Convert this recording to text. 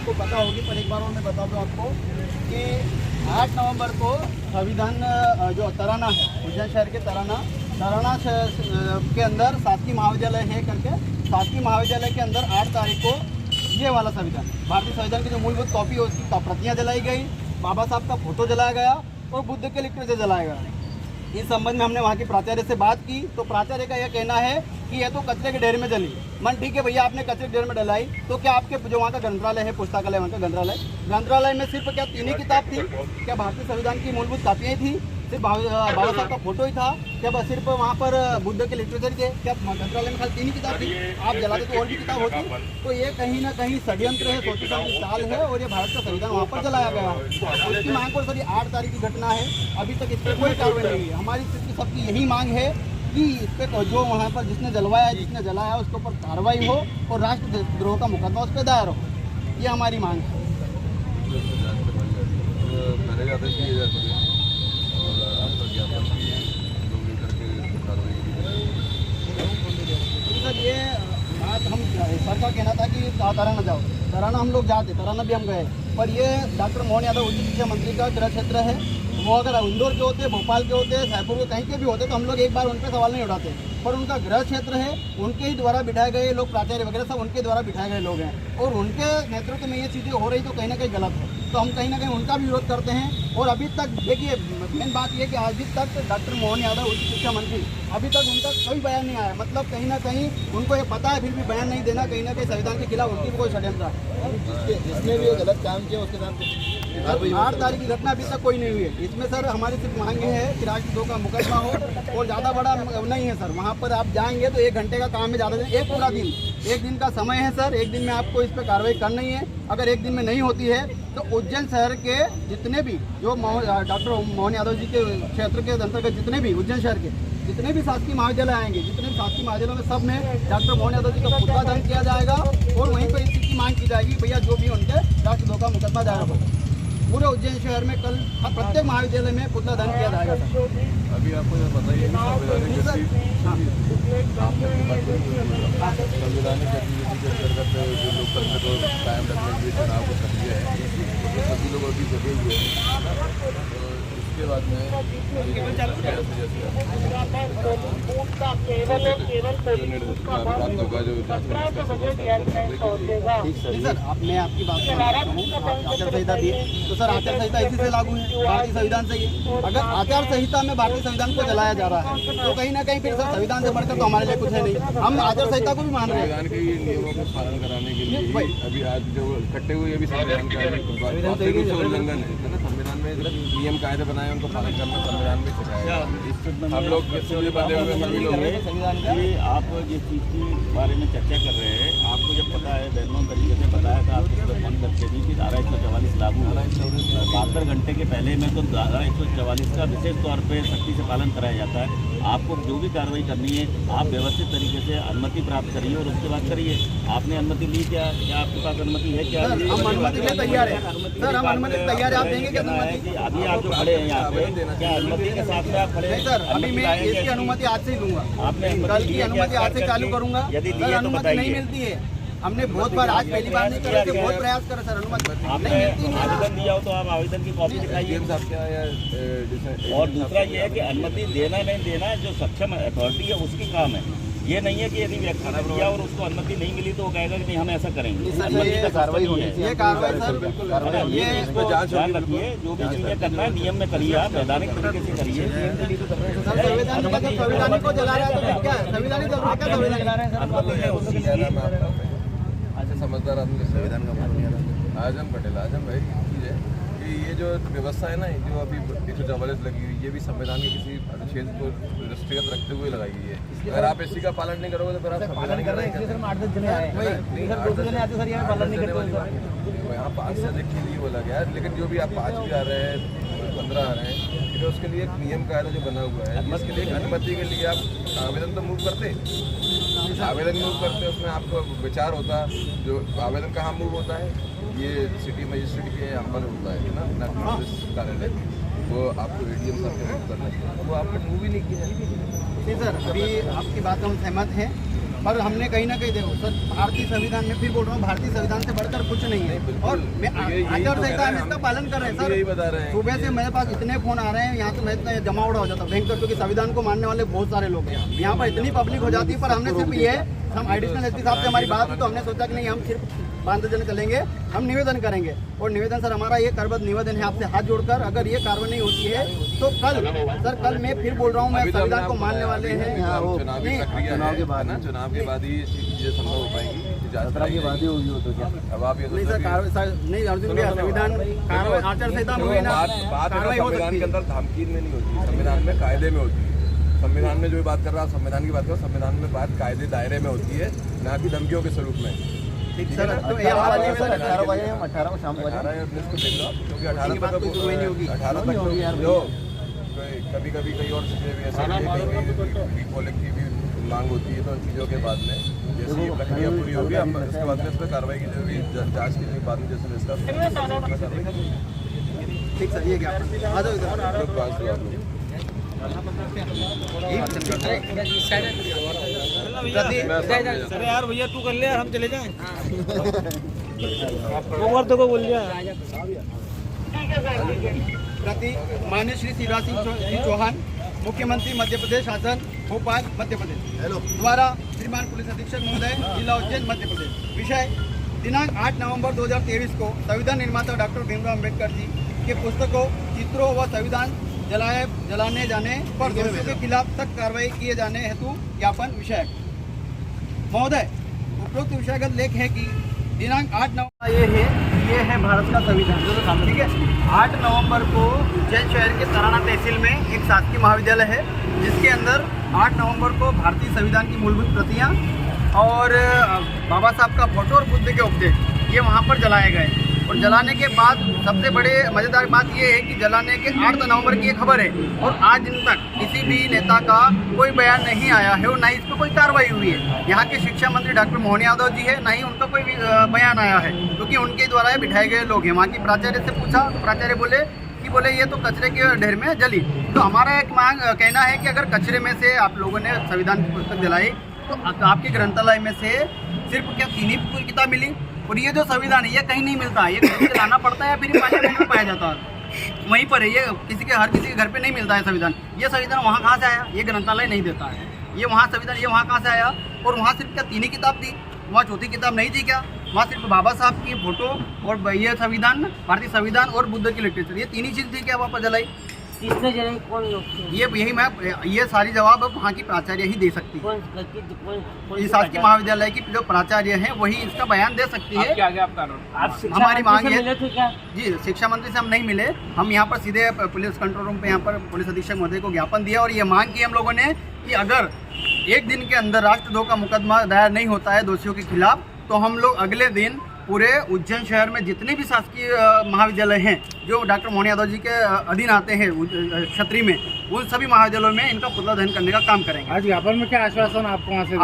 आपको पता होगी, पर एक बार और मैं बता दूं आपको कि 8 नवंबर को संविधान जो तराना है, उज्जैन शहर के तराना के अंदर शासकीय महाविद्यालय है करके, शासकीय महाविद्यालय के अंदर 8 तारीख को ये वाला संविधान, भारतीय संविधान की जो मूलभूत कॉपी है उसकी प्रतियाँ जलाई गई, बाबा साहब का फोटो जलाया गया और बुद्ध के लिटरेचर से जलाया गया। इस संबंध में हमने वहाँ की प्राचार्य से बात की, तो प्राचार्य का यह कहना है कि यह तो कचरे के ढेर में जली। मन ठीक है भैया, आपने कचरे के ढेर में डलाई, तो क्या आपके जो वहाँ का ग्रंथालय है, पुस्तकालय, वहाँ का ग्रंथालय में सिर्फ क्या 3 ही किताब थी? क्या भारतीय संविधान की मूलभूत कॉपियाँ थी? सिर्फ बाबा साहब का फोटो ही था? क्या बस सिर्फ वहाँ पर बुद्ध के लिटरेचर के? क्या ग्रंथालय में खाली 3 ही किताब थी? आप जलाते तो और भी किताब होती। तो ये कहीं ना कहीं षड्यंत्र है, सोचने की चाल है, और ये भारत का संविधान वहाँ पर जलाया गया है। उसकी मांग पर सर 8 तारीख की घटना है, अभी तक इस पर कोई कार्रवाई नहीं है। हमारी सबकी यही मांग है कि इस पर जो वहाँ पर जिसने जलवाया है, जिसने जलाया है, उसके ऊपर कार्रवाई हो और राष्ट्रद्रोह का मुकदमा उस पर दायर हो। ये हमारी मांग है। सर ये बात हम सर का कहना था कि तराना जाओ, तराना हम लोग जाते, तराना भी हम गए, पर ये डॉक्टर मोहन यादव उच्च शिक्षा मंत्री का गृह क्षेत्र है। वो अगर इंदौर के होते, भोपाल के होते, सायपुर के कहीं के भी होते तो हम लोग एक बार उन पर सवाल नहीं उठाते, पर उनका गृह क्षेत्र है, उनके ही द्वारा बिठाए गए लोग, प्राचार्य वगैरह सब उनके द्वारा बिठाए गए लोग हैं, और उनके नेतृत्व में ये चीज़ें हो रही तो कहीं ना कहीं गलत है। तो हम कहीं ना कहीं उनका भी विरोध करते हैं। और अभी तक देखिए, मेन बात ये कि अभी तक डॉक्टर मोहन यादव उच्च शिक्षा मंत्री, अभी तक उनका कोई बयान नहीं आया। मतलब कहीं ना कहीं उनको ये पता है, फिर भी बयान नहीं देना, कहीं ना कहीं संविधान के खिलाफ उनकी भी कोई षड्यंत्र है। जिसने भी गलत काम किया उसके साथ 8 तारीख की घटना अभी तक कोई नहीं हुई है। इसमें सर हमारी सिर्फ मांग ये है कि राष्ट्रद्रोह का मुकदमा हो, और ज़्यादा बड़ा नहीं है सर। वहाँ पर आप जाएंगे तो 1 घंटे का काम है, ज़्यादा एक पूरा दिन, 1 दिन का समय है सर। 1 दिन में आपको इस पर कार्रवाई करनी है। अगर 1 दिन में नहीं होती है तो उज्जैन शहर के जितने भी जो डॉक्टर मोहन यादव जी के क्षेत्र के अंतर्गत जितने भी उज्जैन शहर के जितने भी शासकीय महाविद्यालय आएंगे, जितने भी शासकीय महाविद्यालयों में सब में डॉक्टर मोहन यादव जी का पुतला दहन किया जाएगा, और वहीं पर इस चीज़ की मांग की जाएगी भैया जो भी उनके राष्ट्रद्रोह का मुकदमा दायर हो। पूरे उज्जैन शहर में कल प्रत्येक महाविद्यालय में पुतला दहन किया जाएगा सर। अभी आपको ये बताइए संवैधानिक गतिविधि के अंतर्गत जो लोकतंत्र को कायम रखने के लिए चुनाव को सक्रिय है, उसमें सभी लोग अभी जगे हुए हैं। इसके बाद में सर मैं आपकी बात आचार संहिता दी तो सर आचार संहिता इसी से लागू है, भारतीय संविधान से ही। अगर आचार संहिता में भारतीय संविधान को जलाया जा रहा है तो कहीं ना कहीं फिर सर संविधान से बढ़कर तो हमारे लिए कुछ है नहीं। हम आचार संहिता को भी मान रहे हैं। संविधान के नियमों का पालन कराने के लिए अभी आज जो इकट्ठे हुए भी संविधान का उल्लंघन है ना। संविधान में नियम कायदे बनाए उनको पालन करना संविधान में सिखाया। हम लोग बंधे हुए सभी लोग आप जिस चीज़ के बारे में चर्चा कर रहे हैं, आपको जब पता है, बेहतरीन तरीके से बताया था, आप इसको फोन करके भी कि धारा 144 लागू है। 72 घंटे के पहले में तो धारा 144 का विशेष तौर पर सख्ती से पालन कराया जाता है। आपको जो भी कार्रवाई करनी है आप व्यवस्थित तरीके से अनुमति प्राप्त करिए और उसके बाद करिए। आपने अनुमति ली क्या आपके पास अनुमति है क्या? हम अनुमति के तैयार है सर, हम अनुमति तैयार है। आप देंगे क्या अनुमति? अभी आप जो खड़े हैं यहाँ पे, क्या अनुमति के साथ में आप खड़े हैं? सर अभी मैं इसकी अनुमति आज से ही दूंगा। आपने कल की अनुमति आज से चालू करूंगा। यदि अनुमति नहीं मिलती है, हमने बहुत बार, आज पहली बार नहीं कर रहे, बहुत प्रयास करे सर, अनुमति आपने आवेदन दिया हो तो आप आवेदन की कॉपी दिखाइए। और दूसरा ये है कि अनुमति देना नहीं देना जो सक्षम अथॉरिटी है उसकी काम है। ये नहीं है कि यदि व्यक्ति ने दिया और उसको अनुमति नहीं मिली तो वो कहेगा कि नहीं हम ऐसा करेंगे। अनुमति का कार्रवाई होनी चाहिए। ये कार्रवाई सर बिल्कुल ये इसको ध्यान रखिए। जो भी चीजें करना है नियम में करिए, आप वैधानिक तरीके से करिए। संविधान को जला रहा है तो क्या है? संविधान अच्छा समझदार आदमी संविधान का आजम पटेल आजम भाई चीज़ है कि ये जो व्यवस्था है ना, जो अभी 144 लगी हुई, ये भी संविधान के किसी अनुच्छेद को दृष्टिगत रखते हुए लगाई गई है। अगर आप इसी का पालन नहीं करोगे तो फिर आप संविधान कर रहे हैं। यहाँ 5 से अधिक के लिए बोला गया है, लेकिन जो भी आप 5 भी आ रहे हैं, 15 आ रहे हैं, फिर उसके लिए एक नियम कायदा जो बना हुआ है, इसके लिए अनुमति के लिए आप आवेदन तो मूव करते, उसमें आपको विचार होता। जो आवेदन कहाँ मूव होता है, ये सिटी मजिस्ट्रेट के यहाँ पर होता है ना कार्यालय, वो आपको ADM साहब के मूव करना चाहिए, वो आपने मूव ही नहीं किया। नहीं सर, अभी आपकी बात हम सहमत हैं। पर हमने कहीं ना कहीं देखो सर, भारतीय संविधान में फिर बोल रहा हूँ, भारतीय संविधान से बढ़कर कुछ नहीं है। और आचार संहिता हम इसका पालन कर रहे हैं यही बता रहे सर। हैं सुबह से मेरे पास इतने फोन आ रहे हैं, यहाँ तो मैं इतना जमावड़ा हो जाता भयंकर, क्योंकि संविधान को मानने वाले बहुत सारे लोग हैं। यहाँ पर इतनी पब्लिक हो जाती है, पर हमने सिर्फ ये, हम एडिशनल एसपी साहब से हमारी बात हुई तो हमने सोचा कि नहीं, हम सिर्फ 5 जन चलेंगे, हम निवेदन करेंगे। और निवेदन सर हमारा ये करबद्ध निवेदन है आपसे हाथ जोड़कर, अगर ये कार्रवाई नहीं होती है तो कल मैं फिर बोल रहा हूँ, मैं संविधान को मानने वाले हैं। चुनावी प्रक्रिया चुनाव के बाद ना, चुनाव के बाद ही चीजें संभव हो पाएंगी। की बात ही होगी तो क्या अब आप ये नहीं सर, नहीं अर्जुन भैया, संविधान कार्रवाई आचार संहिता में हुई ना, बात कार्रवाई हो संविधान सकती के है। अंदर धमकी में नहीं होती, संविधान में कायदे में होती है। संविधान में जो बात कर रहा है, संविधान की बात करो, संविधान में बात कायदे दायरे में होती है, ना कि धमकियों के स्वरूप में। ठीक सर, तो ये 18 बजे हम 18 को शाम को 18 अप्रैल को देख लो, क्योंकि 18 बात तक कोई सुनवाई नहीं होगी। 18 तक जो कभी कभी कई और चीजें भी ऐसे कहीं रिपोलिंग की भी मांग होती है, तो उन चीज़ों के बाद में जैसे ये प्रक्रिया पूरी होगी, हम इसके बाद में इस पर कार्रवाई की जाएगी, जाँच की बाद में जैसे इसका कार्रवाई की। ठीक सर, ये क्या आ जाओ इधर। पास हुआ आप लोग। अरे यार भैया तू कर ले यार, हम चले जाएं। उमर तो को बोल दिया। प्रति माननीय श्री शिवराज सिंह चौहान, मुख्यमंत्री मध्य प्रदेश शासन भोपाल मध्य प्रदेश द्वारा श्रीमान पुलिस अधीक्षक महोदय जिला उज्जैन मध्य प्रदेश। विषय दिनांक 8 नवंबर 2023 को संविधान निर्माता डॉक्टर भीमराव अम्बेडकर जी के पुस्तकों, चित्रों व संविधान जलाने जाने पर दोषियों के खिलाफ सख्त कार्रवाई किए जाने हेतु ज्ञापन विषय। महोदय, उपरोक्त विषयगत लेख है कि दिनांक 8 नवंबर ये है भारत का संविधान, ठीक है। 8 नवंबर को उज्जैन शहर के तराना तहसील में एक शासकीय महाविद्यालय है, जिसके अंदर 8 नवंबर को भारतीय संविधान की मूलभूत प्रतियाँ और बाबा साहब का फोटो और बुद्ध के उपदेश ये वहाँ पर जलाए गए। और जलाने के बाद सबसे बड़े मज़ेदार बात ये है कि जलाने के 8 नवंबर की ये खबर है, और आज दिन तक किसी भी नेता का कोई बयान नहीं आया है और ना ही इस पर कोई कार्रवाई हुई है। यहाँ के शिक्षा मंत्री डॉक्टर मोहन यादव जी है, ना ही उनका कोई बयान आया है, क्योंकि उनके द्वारा ये बिठाए गए लोग हैं। वहाँ की प्राचार्य से पूछा तो प्राचार्य बोले ये तो कचरे के ढेर में जली। तो हमारा एक कहना है कि अगर कचरे में से आप लोगों ने संविधान की पुस्तक जलाई, तो आपके ग्रंथालय में से सिर्फ क्या 3 ही किताब मिली? और ये जो संविधान है ये कहीं नहीं मिलता, ये कहीं से लाना पड़ता है या फिर पार्लियामेंट में पाया जाता है, वहीं पर है। ये हर किसी के घर पे नहीं मिलता है संविधान। ये संविधान वहाँ कहाँ से आया? ये ग्रंथालय नहीं देता है। ये वहाँ संविधान ये वहाँ कहाँ से आया? और वहाँ सिर्फ क्या 3 ही किताब थी? वहाँ 4थी किताब नहीं थी क्या? वहाँ सिर्फ बाबा साहब की फोटो और ये संविधान, भारतीय संविधान और बुद्ध की लिटरेचर, ये 3 ही चीज़ थी क्या वहाँ पर जलाई? किसने जलाई? कौन लोग थे? ये सारी जवाब अब वहाँ की प्राचार्य ही दे सकती है। इस शासकीय महाविद्यालय की जो प्राचार्य हैं वही इसका बयान दे सकती है। हमारी मांग है जी, शिक्षा मंत्री से हम नहीं मिले, हम यहाँ पर सीधे पुलिस कंट्रोल रूम पे यहाँ पर पुलिस अधीक्षक महोदय को ज्ञापन दिया और ये मांग की हम लोगों ने कि अगर 1 दिन के अंदर राष्ट्रद्रोह का मुकदमा दायर नहीं होता है दोषियों के खिलाफ, तो हम लोग अगले दिन पूरे उज्जैन शहर में जितने भी शासकीय महाविद्यालय हैं जो डॉक्टर मोहन यादव जी के अधीन आते हैं क्षेत्रीय में, उन सभी महाविद्यालयों में इनका पुतला दहन करने का काम करेंगे। आज ज्ञापन में क्या आश्वासन आपको वहाँ से